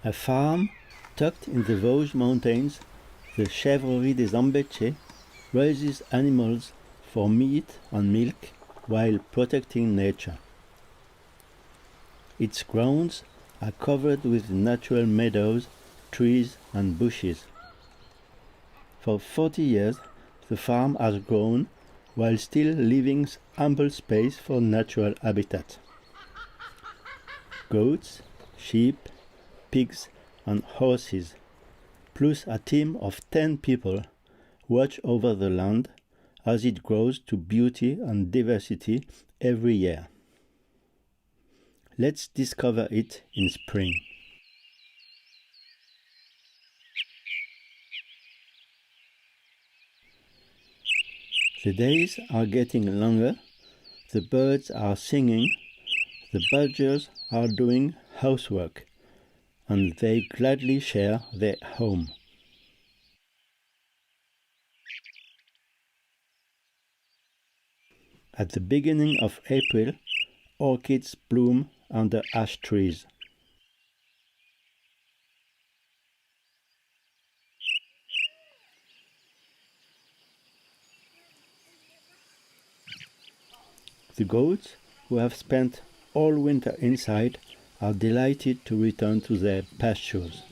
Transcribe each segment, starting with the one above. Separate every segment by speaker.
Speaker 1: A farm tucked in the Vosges mountains, the Chèvrerie des Embêchés raises animals for meat and milk while protecting nature. Its grounds are covered with natural meadows, trees and bushes. For 40 years, the farm has grown while still leaving ample space for natural habitat. Goats, sheep, pigs and horses, plus a team of 10 people, watch over the land as it grows to beauty and diversity every year. Let's discover it in spring. The days are getting longer, the birds are singing, the badgers are doing housework, and they gladly share their home. At the beginning of April, orchids bloom under ash trees. The goats, who have spent all winter inside, are delighted to return to their pastures.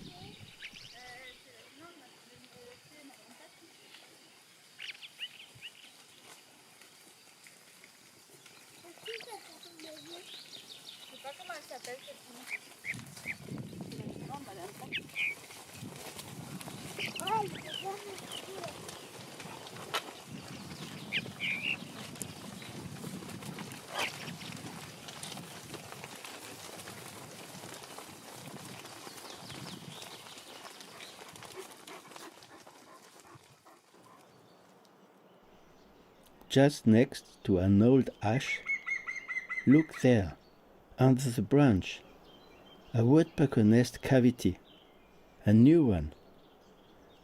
Speaker 1: Just next to an old ash, look there, under the branch, a woodpecker nest cavity, a new one,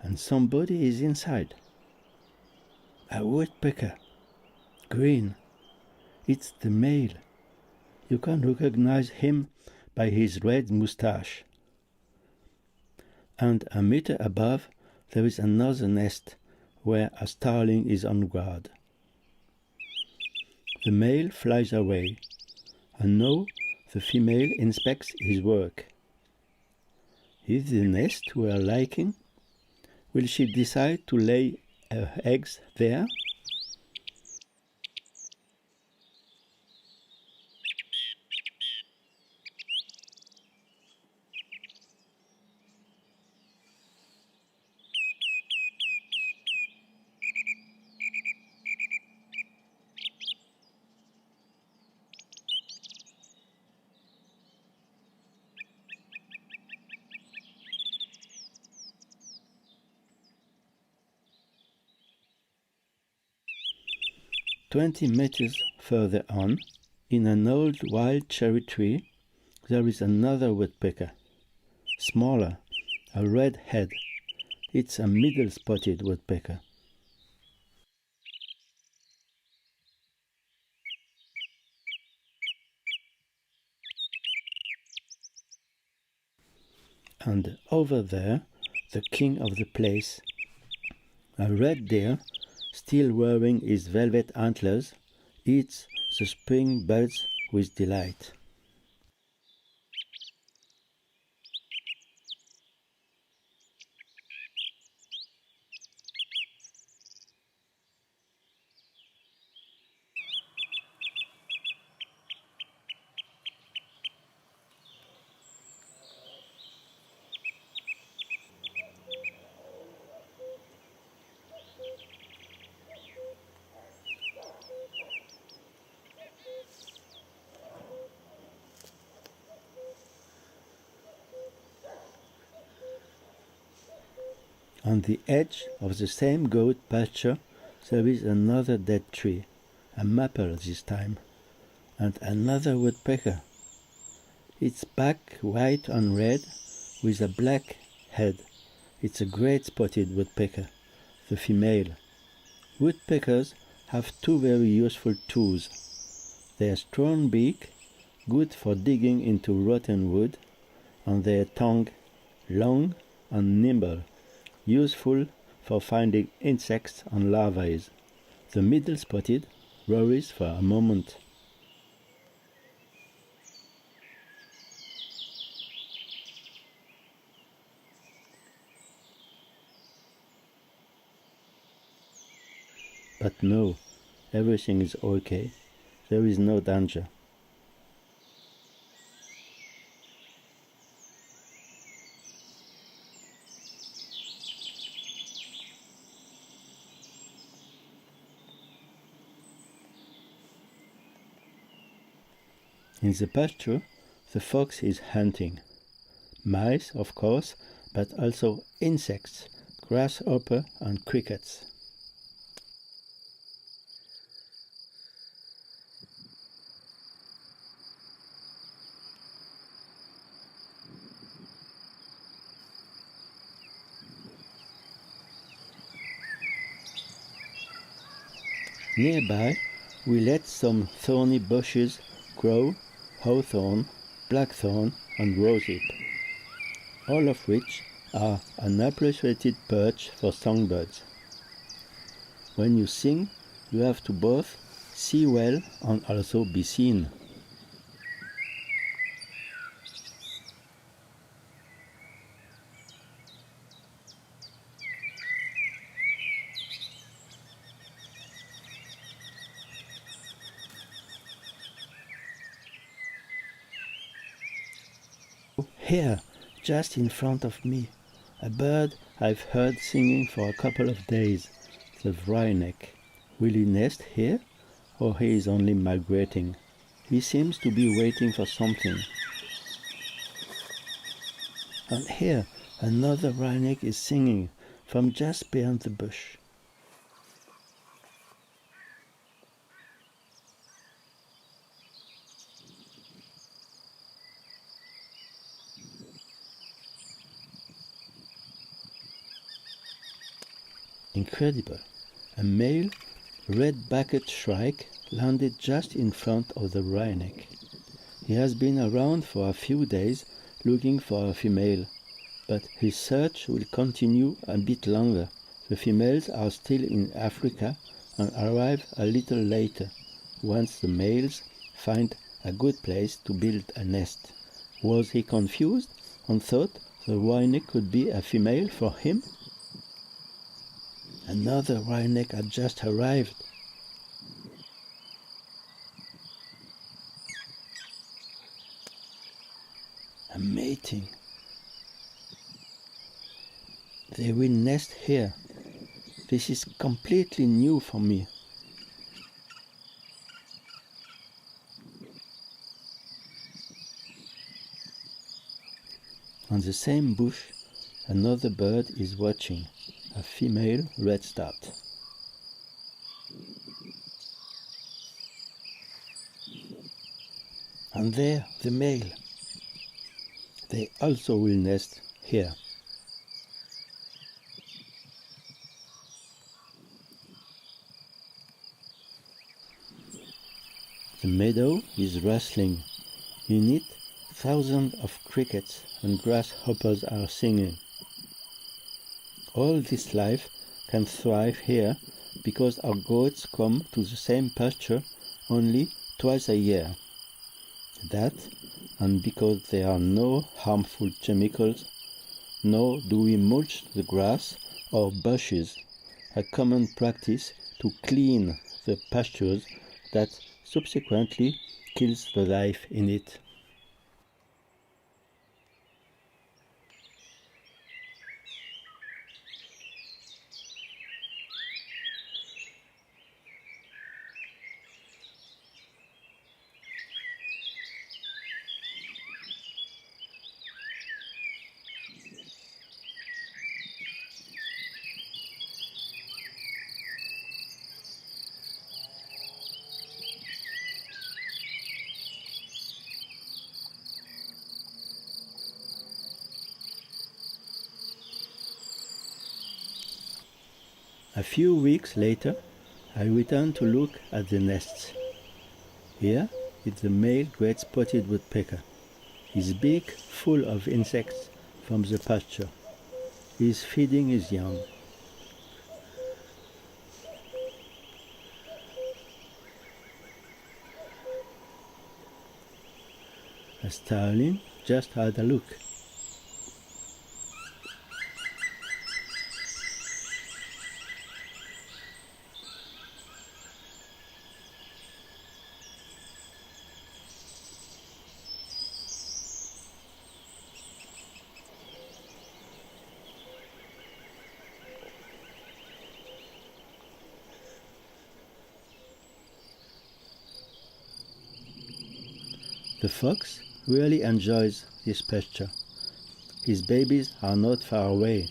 Speaker 1: and somebody is inside. A woodpecker, green, it's the male. You can recognize him by his red moustache. And a meter above, there is another nest where a starling is on guard. The male flies away, and now the female inspects his work. Is the nest to her liking? Will she decide to lay her eggs there? "20 meters further on, in an old wild cherry tree, there is another woodpecker, smaller, a red head. It's a middle-spotted woodpecker. And over there, the king of the place, a red deer, still wearing his velvet antlers, eats the spring buds with delight. On the edge of the same goat pasture, there is another dead tree, a maple this time, and another woodpecker. Its back white and red with a black head. It's a great spotted woodpecker, the female. Woodpeckers have two very useful tools. Their strong beak, good for digging into rotten wood, and their tongue, long and nimble, useful for finding insects and larvae. The middle spotted worries for a moment. But no, everything is okay. There is no danger. In the pasture, the fox is hunting. Mice, of course, but also insects, grasshopper and crickets. Nearby, we let some thorny bushes grow, hawthorn, blackthorn and rosehip, all of which are an appreciated perch for songbirds. When you sing, you have to both see well and also be seen. Here, just in front of me, a bird I've heard singing for a couple of days, the wryneck. Will he nest here, or he is only migrating? He seems to be waiting for something. And here, another wryneck is singing from just behind the bush. Incredible! A male red-backed shrike landed just in front of the wryneck. He has been around for a few days looking for a female, but his search will continue a bit longer. The females are still in Africa and arrive a little later, once the males find a good place to build a nest. Was he confused and thought the wryneck could be a female for him? Another wryneck had just arrived. A mating. They will nest here. This is completely new for me. On the same bush, another bird is watching, a female redstart. And there, the male. They also will nest here. The meadow is rustling. In it, thousands of crickets and grasshoppers are singing. All this life can thrive here because our goats come to the same pasture only twice a year. That, and because there are no harmful chemicals, nor do we mulch the grass or bushes, a common practice to clean the pastures that subsequently kills the life in it. A few weeks later, I returned to look at the nests. Here is the male great spotted woodpecker, his beak full of insects from the pasture. He is feeding his young. A starling just had a look. The fox really enjoys this pasture. His babies are not far away.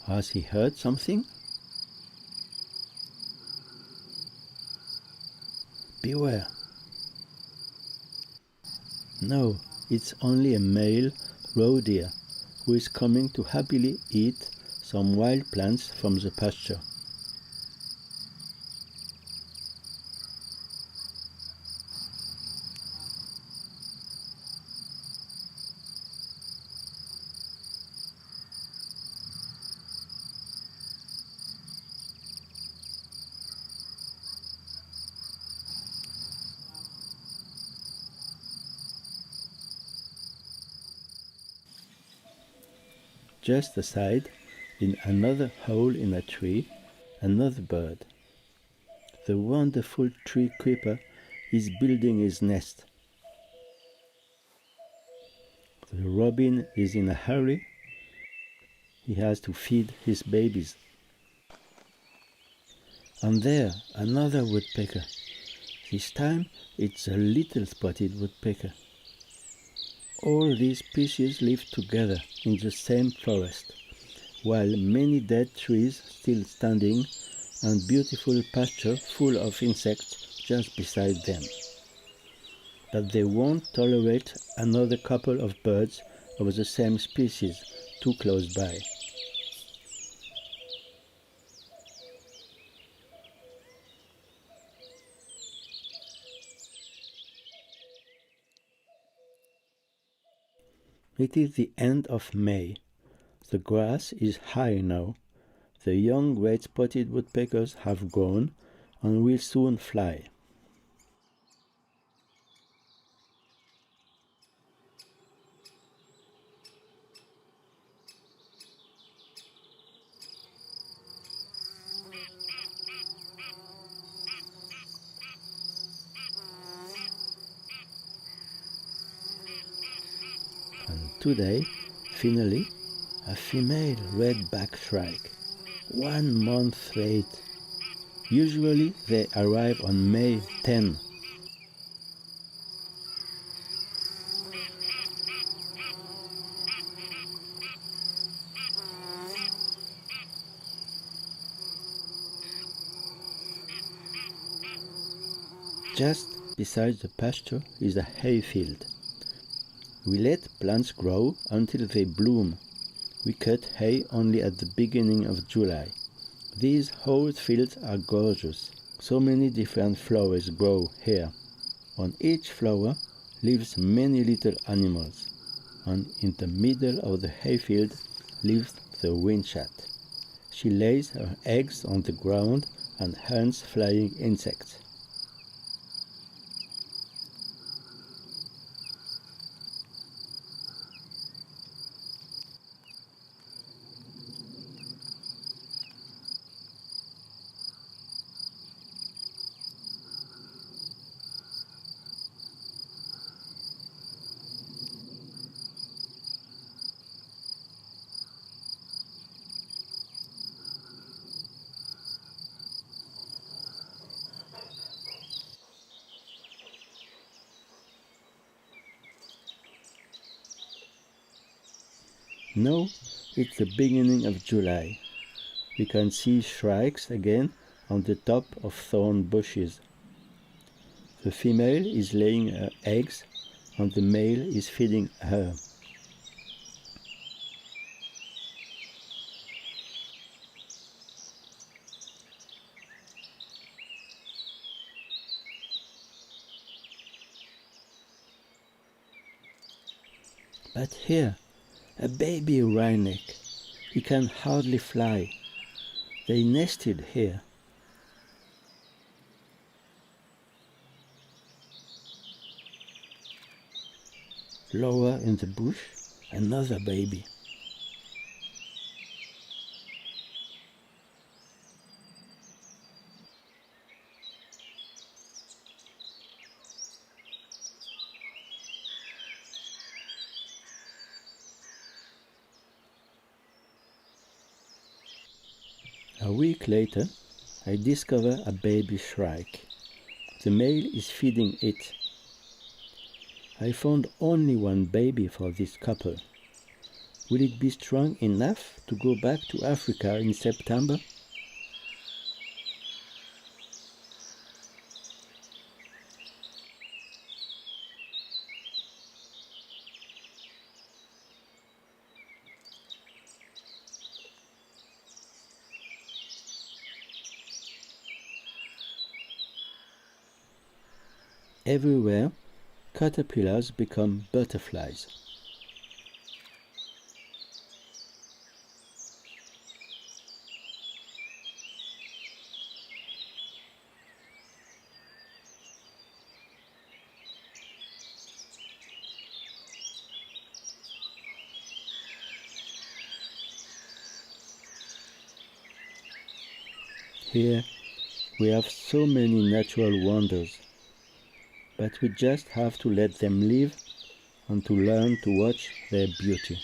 Speaker 1: Has he heard something? Beware! No, it's only a male roe deer who is coming to happily eat some wild plants from the pasture. Just aside, in another hole in a tree, another bird. The wonderful tree creeper is building his nest. The robin is in a hurry. He has to feed his babies. And there, another woodpecker. This time, it's a little spotted woodpecker. All these species live together in the same forest, while many dead trees still standing and beautiful pasture full of insects just beside them. But they won't tolerate another couple of birds of the same species too close by. It is the end of May. The grass is high now. The young great-spotted woodpeckers have grown and will soon fly. And today, finally, a female red-backed shrike. 1 month late. Usually they arrive on May 10. Just beside the pasture is a hayfield. We let plants grow until they bloom. We cut hay only at the beginning of July. These whole fields are gorgeous. So many different flowers grow here. On each flower lives many little animals, and in the middle of the hayfield lives the windchat. She lays her eggs on the ground and hunts flying insects. Now it's the beginning of July. We can see shrikes again on the top of thorn bushes. The female is laying her eggs and the male is feeding her. But here, a baby wryneck. He can hardly fly. They nested here. Lower in the bush, another baby. A week later, I discover a baby shrike. The male is feeding it. I found only one baby for this couple. Will it be strong enough to go back to Africa in September? Everywhere, caterpillars become butterflies. Here, we have so many natural wonders, but we just have to let them live and to learn to watch their beauty.